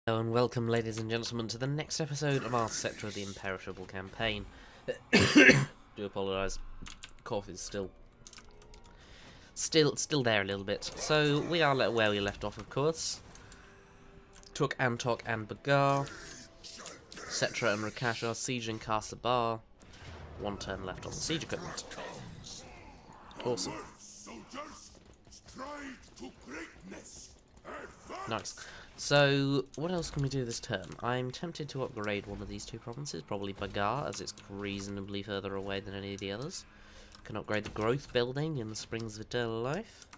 Hello and welcome, ladies and gentlemen, to the next episode of our Settra the Imperishable campaign. Do apologise, cough is still there a little bit. So we are where we left off, of course. Took Antok and Bagar, Settra and Rakash are sieging Ka-Sabr. One turn left on the siege equipment. Awesome. Nice. So, what else can we do this turn? I'm tempted to upgrade one of these two provinces, probably Bagar, as it's reasonably further away than any of the others. Can upgrade the growth building in the Springs of Eternal Life.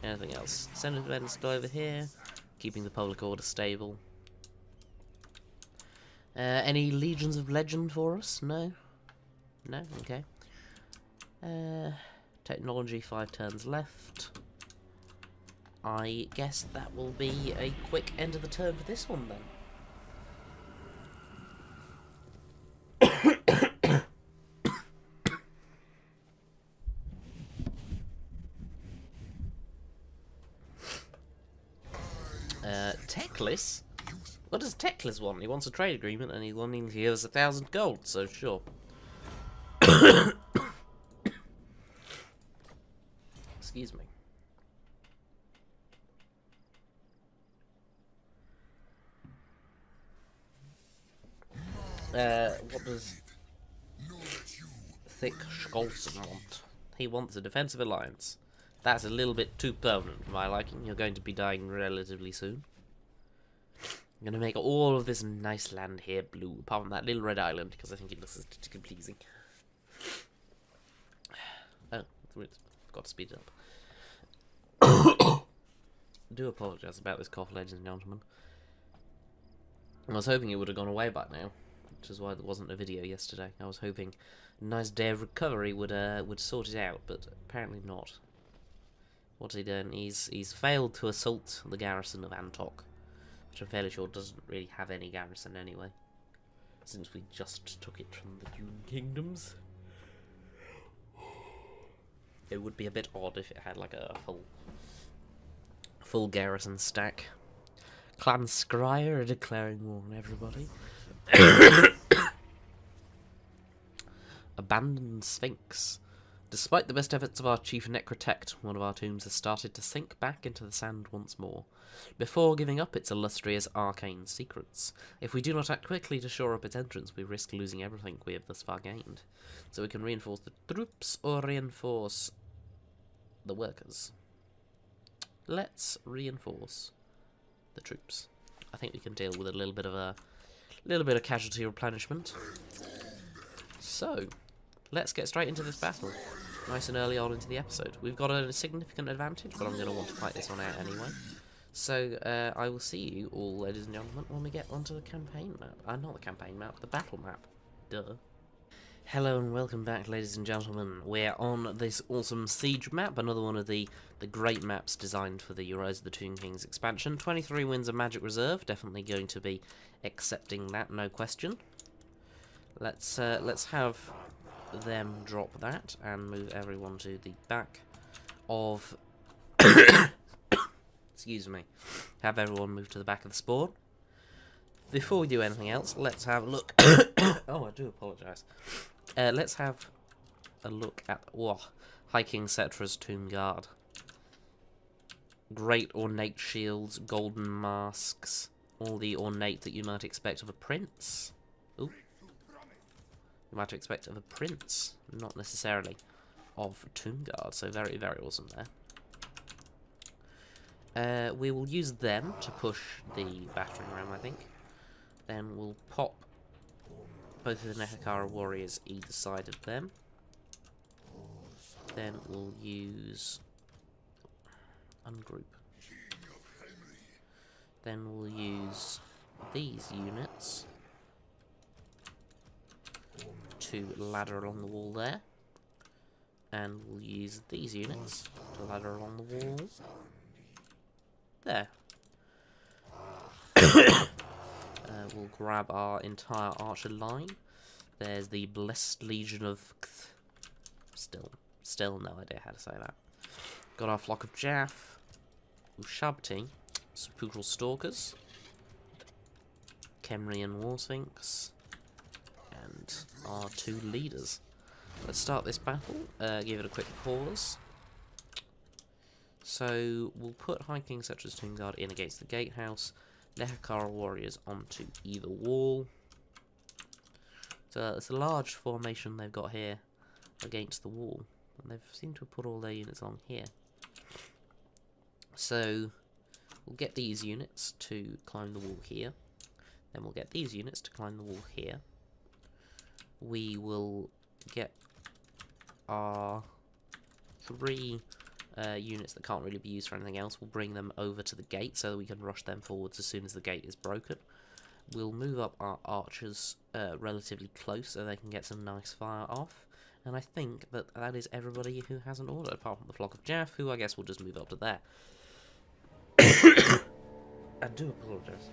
Anything else? Send events go over here, keeping the public order stable. Any Legions of Legend for us? No? No? Okay. Technology, 5 turns left. I guess that will be a quick end of the turn for this one, then. Teclis? What does Teclis want? He wants a trade agreement and he's wanting to give us 1,000 gold, so sure. Excuse me. What does Thick Skolson want? He wants a defensive alliance. That's a little bit too permanent for my liking. You're going to be dying relatively soon. I'm going to make all of this nice land here blue, apart from that little red island, because I think it looks aesthetically pleasing. Oh, forgot to speed it up. I do apologise about this cough, ladies and gentlemen. I was hoping it would have gone away by now, which is why there wasn't a video yesterday. I was hoping a nice day of recovery would sort it out, but apparently not. What's he done? He's failed to assault the garrison of Antok, which I'm fairly sure doesn't really have any garrison anyway, since we just took it from the Dune Kingdoms. It would be a bit odd if it had like a full garrison stack. Clan Scryer are declaring war on everybody. Abandoned Sphinx. Despite the best efforts of our chief Necrotect, one of our tombs has started to sink back into the sand once more, before giving up its illustrious arcane secrets. If we do not act quickly to shore up its entrance, we risk losing everything we have thus far gained. So we can reinforce the troops or reinforce the workers. Let's reinforce the troops. I think we can deal with a little bit of casualty replenishment. So, let's get straight into this battle. Nice and early on into the episode. We've got a significant advantage, but I'm going to want to fight this one out anyway. So, I will see you all, ladies and gentlemen, when we get onto the campaign map. Not the campaign map, the battle map. Duh. Hello and welcome back, ladies and gentlemen. We're on this awesome siege map, another one of the great maps designed for the Rise of the Tomb Kings expansion. 23 wins of Magic Reserve, definitely going to be accepting that, no question. Let's have them drop that and move everyone to the back of excuse me. Have everyone move to the back of the spawn. Before we do anything else, let's have a look. Oh, I do apologise. Let's have a look at High King Settra's Tomb Guard. Great ornate shields, golden masks, all the ornate that you might expect of a prince. Ooh. You might expect of a prince, not necessarily of Tomb Guard, so very, very awesome there. We will use them to push the battering ram, I think. Then we'll pop both of the Nekakara warriors either side of them. Then we'll use ungroup. Then we'll use these units to ladder along the wall there. And we'll use these units to ladder along the wall there. We'll grab our entire archer line. There's the Blessed Legion of Still no idea how to say that. Got our Flock of Jaff, Ushabti, Sepulchral Stalkers, Kemrian War Sphinx, and our 2 leaders. Let's start this battle, give it a quick pause. So, we'll put High King Settra's Tomb Guard in against the gatehouse, Nehakara warriors onto either wall. So, it's a large formation they've got here against the wall, and they've seemed to have put all their units along here. So, we'll get these units to climb the wall here, then we'll get these units to climb the wall here. We will get our 3 units that can't really be used for anything else. We'll bring them over to the gate so that we can rush them forwards as soon as the gate is broken. We'll move up our archers relatively close so they can get some nice fire off. And I think that that is everybody who has an order, apart from the Flock of Jaff, who I guess will just move up to there. I do apologise.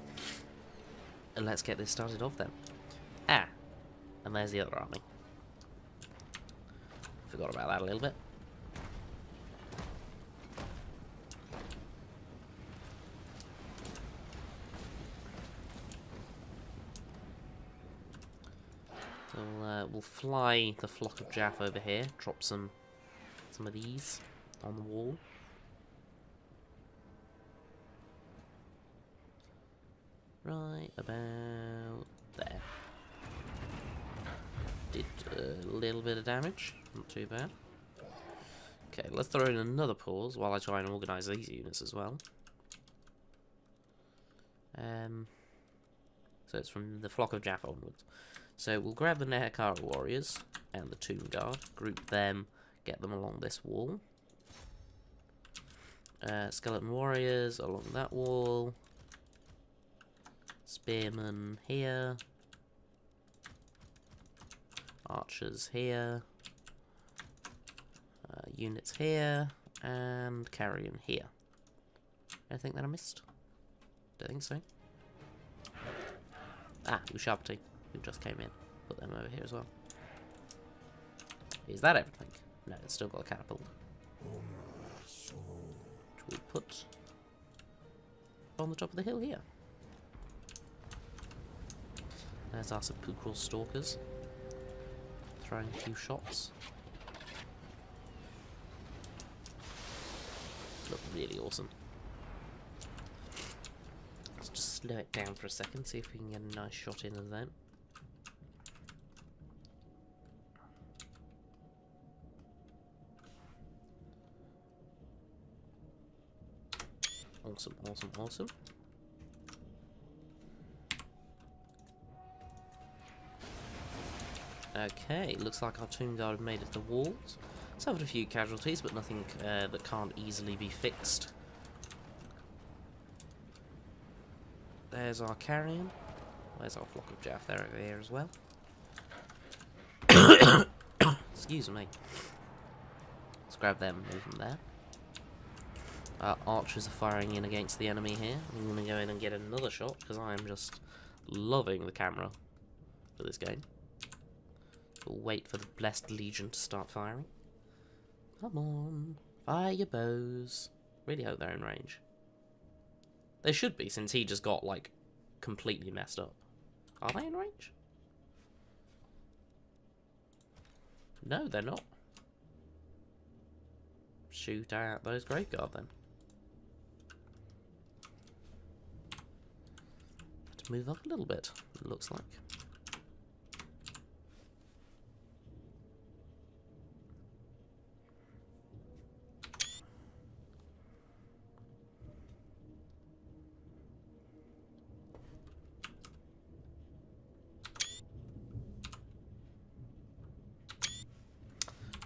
And let's get this started off then. Ah, and there's the other army. Forgot about that a little bit. We'll fly the Flock of Jaff over here, drop some of these on the wall. Right about there. Did a little bit of damage, not too bad. Okay, let's throw in another pause while I try and organise these units as well. So it's from the Flock of Jaff onwards. So we'll grab the Nehakara warriors and the Tomb Guard, group them, get them along this wall. Skeleton warriors along that wall. Spearmen here. Archers here. Units here. And carrion here. Anything that I missed? Don't think so. Ah, Ushabti, who just came in. Put them over here as well. Is that everything? No, it's still got a catapult. Which we'll put on the top of the hill here. There's our sepulchral stalkers. Throwing a few shots. Look really awesome. Let's just slow it down for a second, see if we can get a nice shot in of them. Awesome, awesome, awesome. Okay, looks like our Tomb Guard have made it to the walls. Suffered a few casualties, but nothing that can't easily be fixed. There's our carrion. Where's our Flock of Jaff? They're over here as well. Excuse me. Let's grab them and move them there. Our archers are firing in against the enemy here. I'm going to go in and get another shot, because I am just loving the camera for this game. We'll wait for the Blessed Legion to start firing. Come on, fire your bows. Really hope they're in range. They should be, since he just got, like, completely messed up. Are they in range? No, they're not. Shoot at those Graveguard then. Have to move up a little bit, it looks like.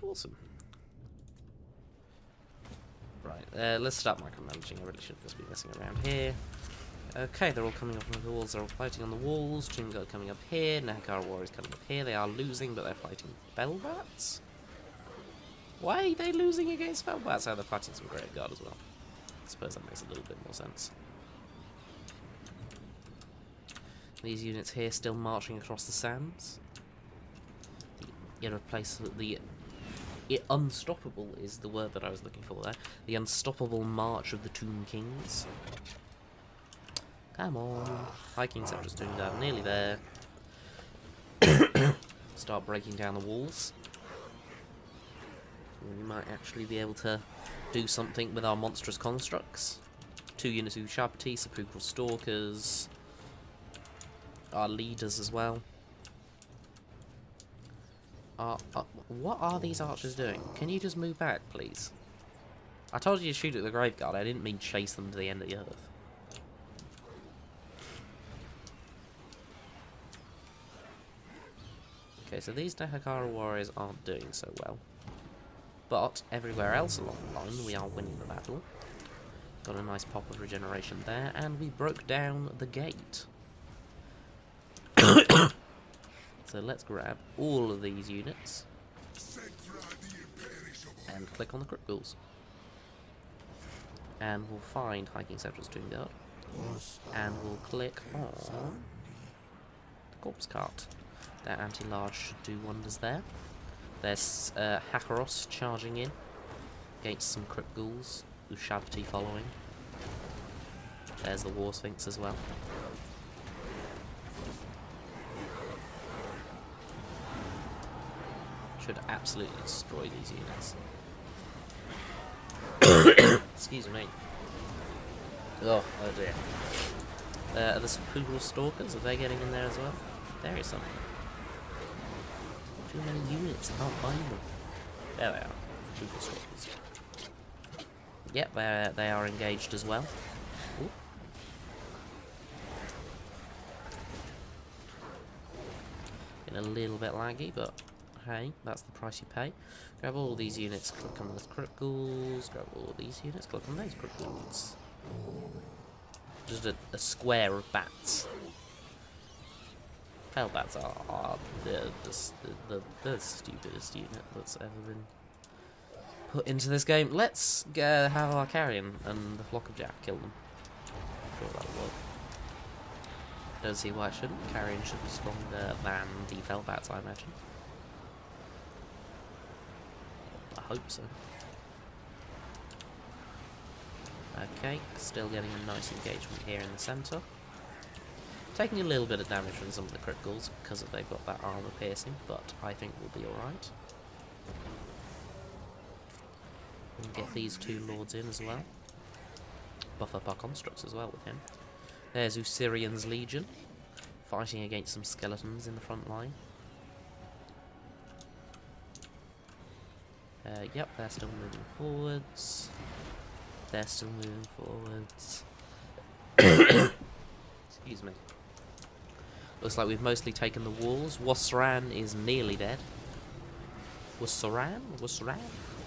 Awesome. Right, let's start micromanaging. I really shouldn't just be messing around here. Okay, they're all coming up on the walls. They're all fighting on the walls. Tomb Guard coming up here. Nehakara warriors coming up here. They are losing, but they're fighting Felbats. Why are they losing against Felbats? Oh, they're fighting some Graveguard as well. I suppose that makes a little bit more sense. These units here still marching across the sands. The unstoppable is the word that I was looking for there. The unstoppable march of the Tomb Kings. Come on. Hiking Settra's doing that. Nearly there. Start breaking down the walls. We might actually be able to do something with our monstrous constructs. 2 units of Shabti, sepulchral stalkers, our leaders as well. What are these archers doing? Can you just move back, please? I told you to shoot at the Graveguard. I didn't mean chase them to the end of the earth. Okay, so these Nehakara warriors aren't doing so well. But everywhere else along the line, we are winning the battle. Got a nice pop of regeneration there, and we broke down the gate. So let's grab all of these units and click on the crypt ghouls. And we'll find Hiking Settra's Tombguard. And we'll click on the corpse cart. That anti-large should do wonders there. There's Hakaros charging in against some crypt ghouls. Ushabti following. There's the War Sphinx as well. Should absolutely destroy these units. Excuse me. Oh dear. Are the sepulchral stalkers? Are they getting in there as well? There is some. Too many units, I can't find them. There they are. Sepulchral stalkers. Yep, they are engaged as well. Ooh. Getting a little bit laggy, but hey, that's the price you pay. Grab all these units, click on those crypt ghouls. Grab all these units, click on those crypt ghouls. Just a square of bats. Hell, bats are the stupidest unit that's ever been put into this game. Let's have our carrion and the flock of Jack kill them. Sure, that'll work. Don't see why it shouldn't. Carrion should be stronger than the Felbats, I imagine. I hope so. Okay, still getting a nice engagement here in the centre. Taking a little bit of damage from some of the crypt ghouls because they've got that armour piercing, but I think we'll be alright. And get these 2 lords in as well. Buff up our constructs as well with him. There's Usirian's Legion, fighting against some skeletons in the front line. Yep, they're still moving forwards. They're still moving forwards. Excuse me. Looks like we've mostly taken the walls. Wasran is nearly dead. Wasran?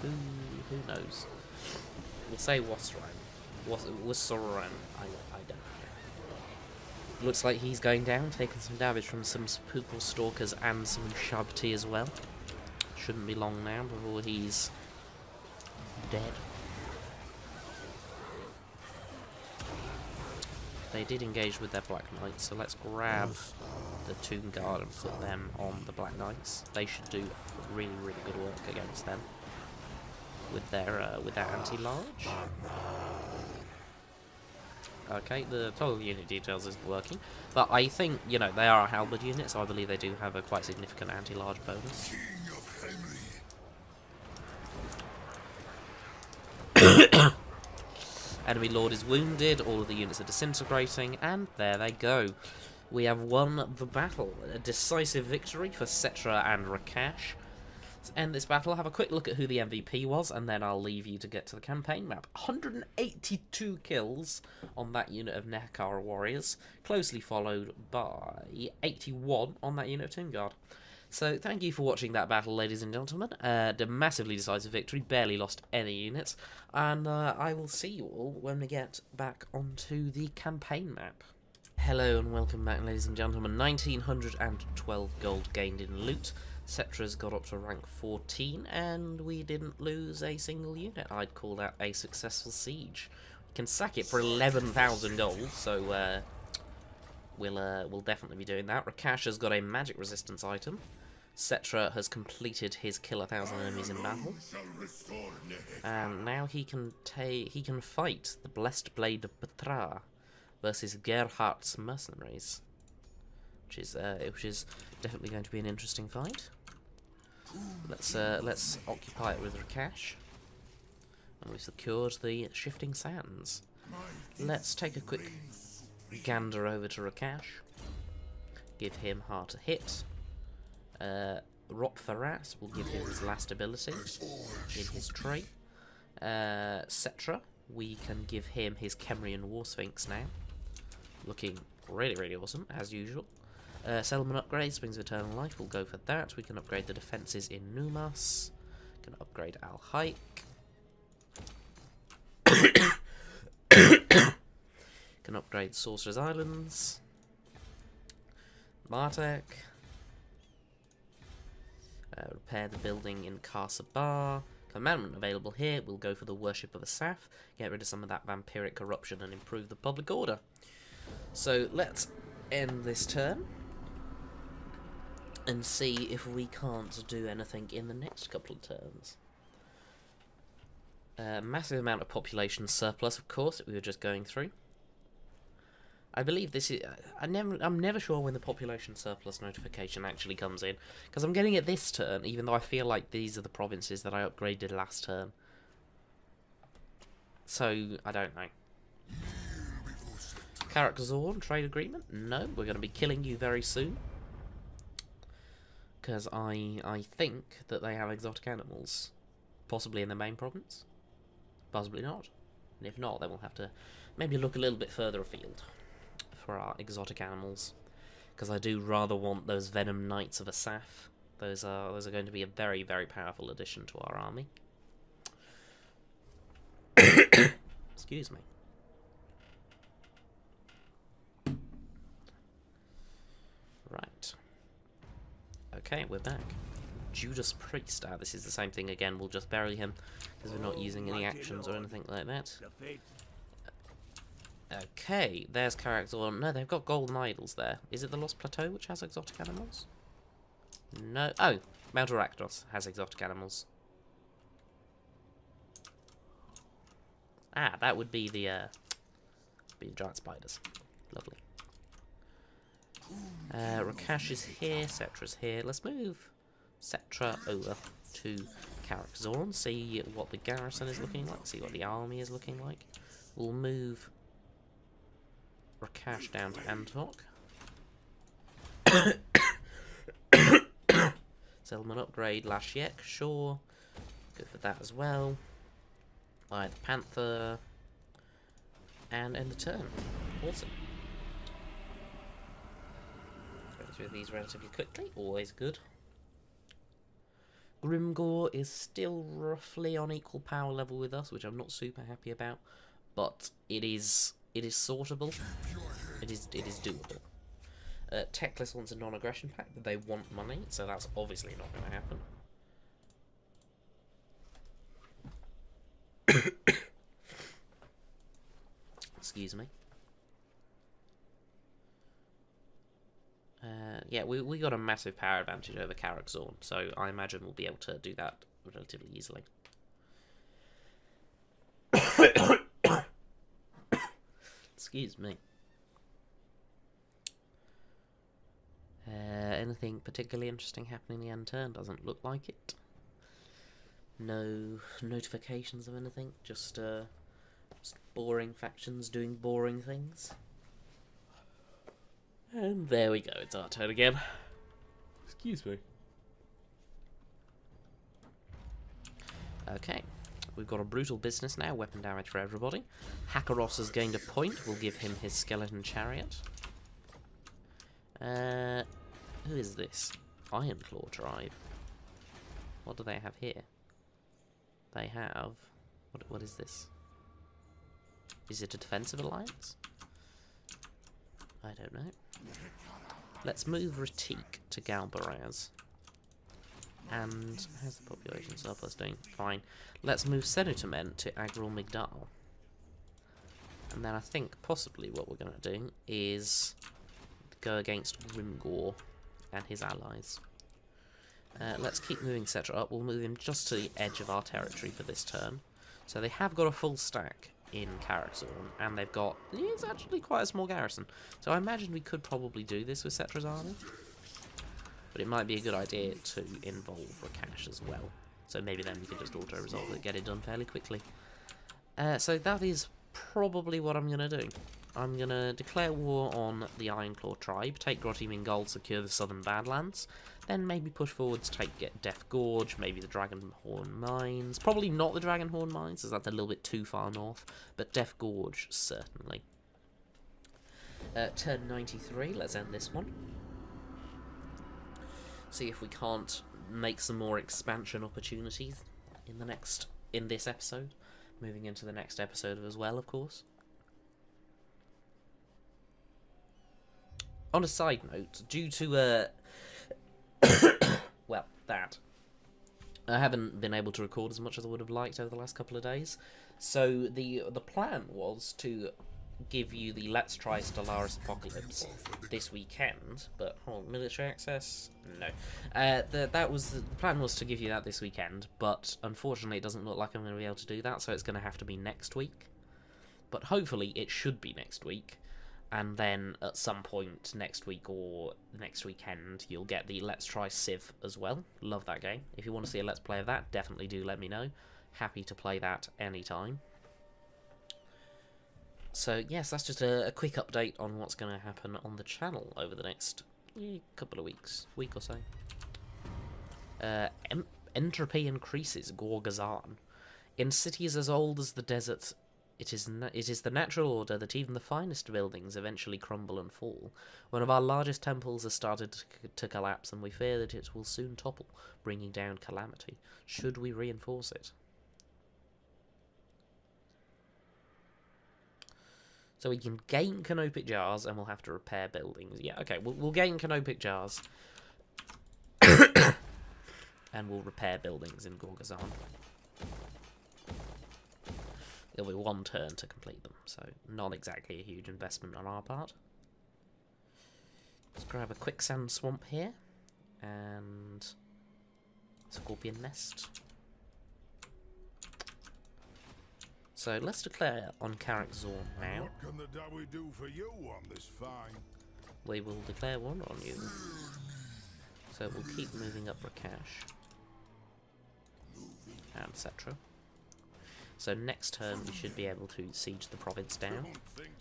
Who knows? We'll say Wasran. Wasran. I don't know. Looks like he's going down, taking some damage from some sepulchral stalkers and some Shabti as well. Shouldn't be long now before he's dead. They did engage with their Black Knights, so let's grab the Tomb Guard and put them on the Black Knights. They should do really, really good work against them with their anti-large. Okay, the total unit details isn't working, but I think, you know, they are a halberd unit, so I believe they do have a quite significant anti-large bonus. Enemy Lord is wounded, all of the units are disintegrating, and there they go. We have won the battle. A decisive victory for Settra and Rakash. Let's end this battle, have a quick look at who the MVP was, and then I'll leave you to get to the campaign map. 182 kills on that unit of Nehakara warriors, closely followed by 81 on that unit of Tomb Guard. So, thank you for watching that battle, ladies and gentlemen. A massively decisive victory, barely lost any units, and I will see you all when we get back onto the campaign map. Hello and welcome back, ladies and gentlemen. 1912 gold gained in loot. Settra's got up to rank 14, and we didn't lose a single unit. I'd call that a successful siege. We can sack it for 11,000 gold, so we'll definitely be doing that. Rakash has got a magic resistance item. Settra has completed his kill 1,000 enemies in battle, and now he can fight the Blessed Blade of Batra, versus Gerhardt's mercenaries, which is definitely going to be an interesting fight. Let's occupy it with Rakash, and we've secured the Shifting Sands. Let's take a quick gander over to Rakash. Give him hard to hit. Ropfaras will give him his last ability in his tree. Settra, we can give him his Kemrian War Sphinx now. Looking really, really awesome, as usual. Settlement upgrades, Springs of Eternal Life, we'll go for that. We can upgrade the defences in Numas. Can upgrade Al-Haik. Can upgrade Sorcerer's Islands. Martek. Repair the building in Ka-Sabr. Commandment available here. We'll go for the Worship of Asaph. Get rid of some of that vampiric corruption and improve the public order. So let's end this turn and see if we can't do anything in the next couple of turns. Massive amount of population surplus, of course, that we were just going through. I believe this is... I'm never sure when the population surplus notification actually comes in, because I'm getting it this turn, even though I feel like these are the provinces that I upgraded last turn. So, I don't know. Karak-Zorn, trade agreement? No, we're going to be killing you very soon. Because I think that they have exotic animals. Possibly in the main province. Possibly not. And if not, then we'll have to maybe look a little bit further afield for our exotic animals. Because I do rather want those Venom Knights of Asaph. Those are going to be a very, very powerful addition to our army. Excuse me. Right. Okay, we're back. Judas Priest. Ah, this is the same thing again. We'll just bury him because we're not using any actions or anything like that. Okay, there's Karak-Zorn. No, they've got golden idols there. Is it the Lost Plateau which has exotic animals? No. Oh, Mount Arachnos has exotic animals. Ah, that would be the giant spiders. Lovely. Rakash is here, Settra's here. Let's move Settra over to Karak-Zorn, see what the garrison is looking like, see what the army is looking like. We'll move Rakash down to Antok. Settlement upgrade Lashiek, sure. Go for that as well. Buy the Panther. And end the turn. Awesome. Go through these relatively quickly, always good. Grimgor is still roughly on equal power level with us, which I'm not super happy about, but it is sortable. It is doable. Techless wants a non-aggression pact, but they want money, so that's obviously not going to happen. Excuse me. Yeah, we got a massive power advantage over Karak-Zorn, so I imagine we'll be able to do that relatively easily. Excuse me. Anything particularly interesting happening in the end turn? Doesn't look like it. No notifications of anything. Just boring factions doing boring things. And there we go, it's our turn again. Excuse me. Okay, we've got a brutal business now, weapon damage for everybody. Hakaros has gained a point, we'll give him his skeleton chariot. Who is this? Ironclaw tribe. What do they have here? They have... What is this? Is it a defensive alliance? I don't know. Let's move Ratik to Galbaraz. And how's the population surplus doing? Fine. Let's move Senutormen to Agral Migdal. And then I think possibly what we're going to do is go against Grimgor and his allies. Let's keep moving Settra up. We'll move him just to the edge of our territory for this turn. So they have got a full stack in Karakzorn, and they've got, it's actually quite a small garrison. So I imagine we could probably do this with Settra's army. But it might be a good idea to involve Rakash as well. So maybe then we could just auto-resolve it, get it done fairly quickly. So that is probably what I'm going to do. I'm going to declare war on the Ironclaw tribe, take Grotty Mingol, secure the southern Badlands, then maybe push forwards, get Death Gorge, maybe the Dragonhorn Mines. Probably not the Dragonhorn Mines, as that's a little bit too far north, but Death Gorge, certainly. Turn 93, let's end this one. See if we can't make some more expansion opportunities in this episode. Moving into the next episode as well, of course. On a side note, due to well, that I haven't been able to record as much as I would have liked over the last couple of days. So the plan was to give you the Let's Try Stellaris Apocalypse this weekend, but hold on, military access? No. The plan was to give you that this weekend, but unfortunately it doesn't look like I'm going to be able to do that, so it's going to have to be next week. But hopefully it should be next week, and then at some point next week or next weekend you'll get the Let's Try Civ as well. Love that game. If you want to see a Let's Play of that, definitely do let me know. Happy to play that anytime. So yes, that's just a quick update on what's going to happen on the channel over the next couple of weeks, week or so. Entropy increases, Gorgazan. In cities as old as the desert, it is the natural order that even the finest buildings eventually crumble and fall. One of our largest temples has started to collapse, and we fear that it will soon topple, bringing down calamity. Should we reinforce it? So we can gain canopic jars, and we'll have to repair buildings. Yeah, okay, we'll gain canopic jars. And we'll repair buildings in Gorgazan. It'll be one turn to complete them, so not exactly a huge investment on our part. Let's grab a quicksand swamp here, and scorpion nest. So let's declare on Karakzorn now. What can the Dawi do for you on this fine? We will declare war on you. So we'll keep moving up Rakash and Settra. So next turn we should be able to siege the province down.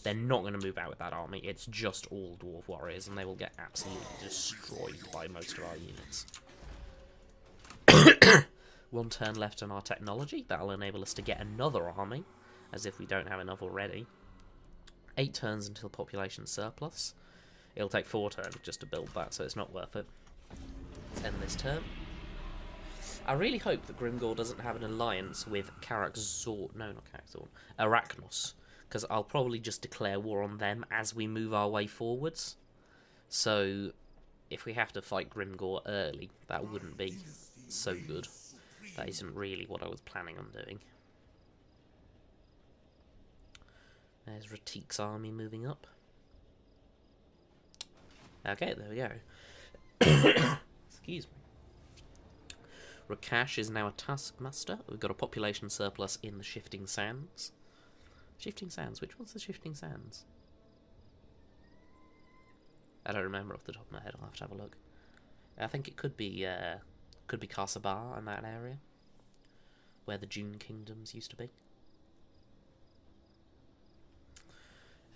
They're not going to move out with that army. It's just all dwarf warriors, and they will get absolutely destroyed by most of our units. One turn left on our technology. That'll enable us to get another army, as if we don't have enough already. 8 turns until population surplus. It'll take 4 turns just to build that, so it's not worth it. Let's end this turn. I really hope that Grimgor doesn't have an alliance with Karakzorn. No, not Karakzorn. Arachnos. Because I'll probably just declare war on them as we move our way forwards. So, if we have to fight Grimgor early, that wouldn't be so good. That isn't really what I was planning on doing. There's Ratik's army moving up. Okay, there we go. Excuse me. Rakash is now a taskmaster. We've got a population surplus in the Shifting Sands. Shifting Sands? Which one's the Shifting Sands? I don't remember off the top of my head. I'll have to have a look. I think it could be Ka-Sabr in that area, where the June Kingdoms used to be.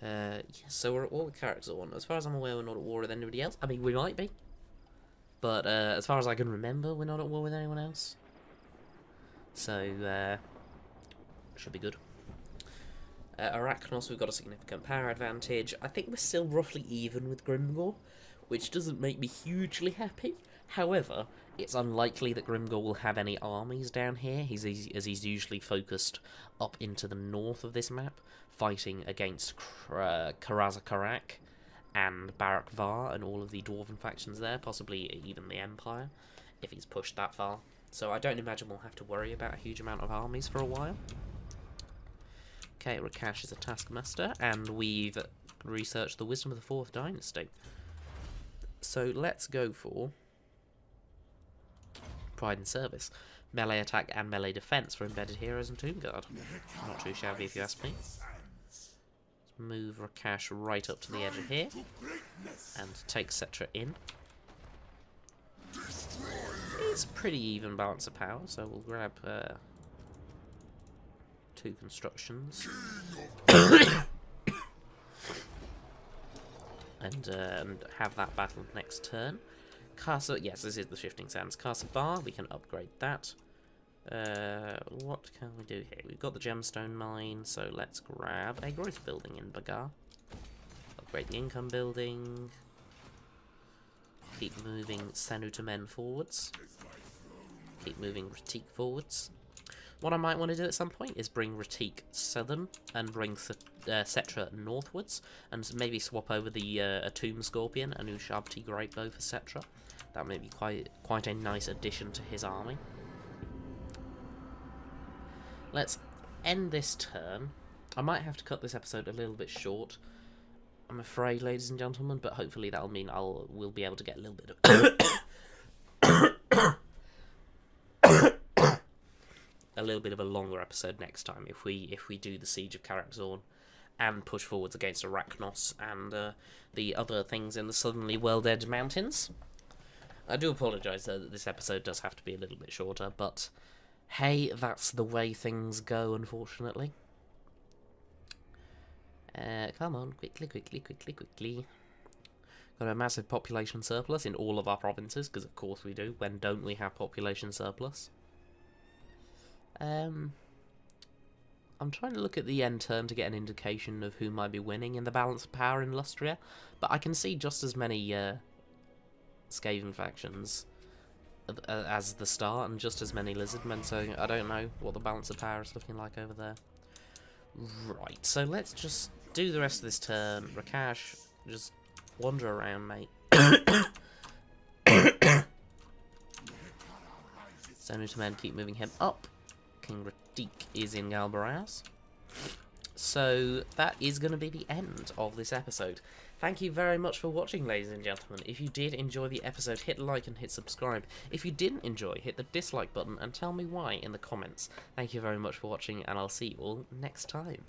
Yes, so we're at war with Karakzorn. As far as I'm aware, we're not at war with anybody else. I mean, we might be. But as far as I can remember, we're not at war with anyone else. So, should be good. Arachnos, we've got a significant power advantage. I think we're still roughly even with Grimgor, which doesn't make me hugely happy. However, it's unlikely that Grimgor will have any armies down here, as he's usually focused up into the north of this map, fighting against Karazakarak and Barak Var and all of the dwarven factions there, possibly even the Empire, if he's pushed that far. So I don't imagine we'll have to worry about a huge amount of armies for a while. Okay, Rakash is a taskmaster, and we've researched the wisdom of the 4th dynasty. So let's go for Pride and Service. melee attack and melee defense for embedded heroes and Tomb Guard. Not too shabby if you ask me. Let's move Rakash right up to the edge of here and take Settra in. It's a pretty even balance of power, so we'll grab 2 constructions. and have that battle next turn. Ka-Sabr, yes, this is the Shifting Sands. Ka-Sabr, we can upgrade that. What can we do here? We've got the gemstone mine, so let's grab a growth building in Bagar. Upgrade the income building. Keep moving Senu to Men forwards. Keep moving Ratik forwards. What I might want to do at some point is bring Ratik southern and bring Settra northwards, and maybe swap over the Tomb Scorpion and Ushabti Greatbow for Settra. That may be quite a nice addition to his army. Let's end this turn. I might have to cut this episode a little bit short, I'm afraid, ladies and gentlemen, but hopefully that'll mean we'll be able to get a little bit of a little bit of a longer episode next time if we do the Siege of Karak-Zorn and push forwards against Arachnos and the other things in the Southerly World Edge Mountains. I do apologise though that this episode does have to be a little bit shorter, but hey, that's the way things go, unfortunately. Come on, quickly. Got a massive population surplus in all of our provinces, because of course we do. When don't we have population surplus? I'm trying to look at the end turn to get an indication of who might be winning in the balance of power in Lustria, but I can see just as many Skaven factions as the start, and just as many Lizardmen, so I don't know what the balance of power is looking like over there. Right, so let's just do the rest of this turn. Rakash, just wander around, mate. Senu to Men, keep moving him up. King Ratik is in Galbaraz. So that is going to be the end of this episode. Thank you very much for watching, ladies and gentlemen. If you did enjoy the episode, hit like and hit subscribe. If you didn't enjoy, hit the dislike button and tell me why in the comments. Thank you very much for watching, and I'll see you all next time.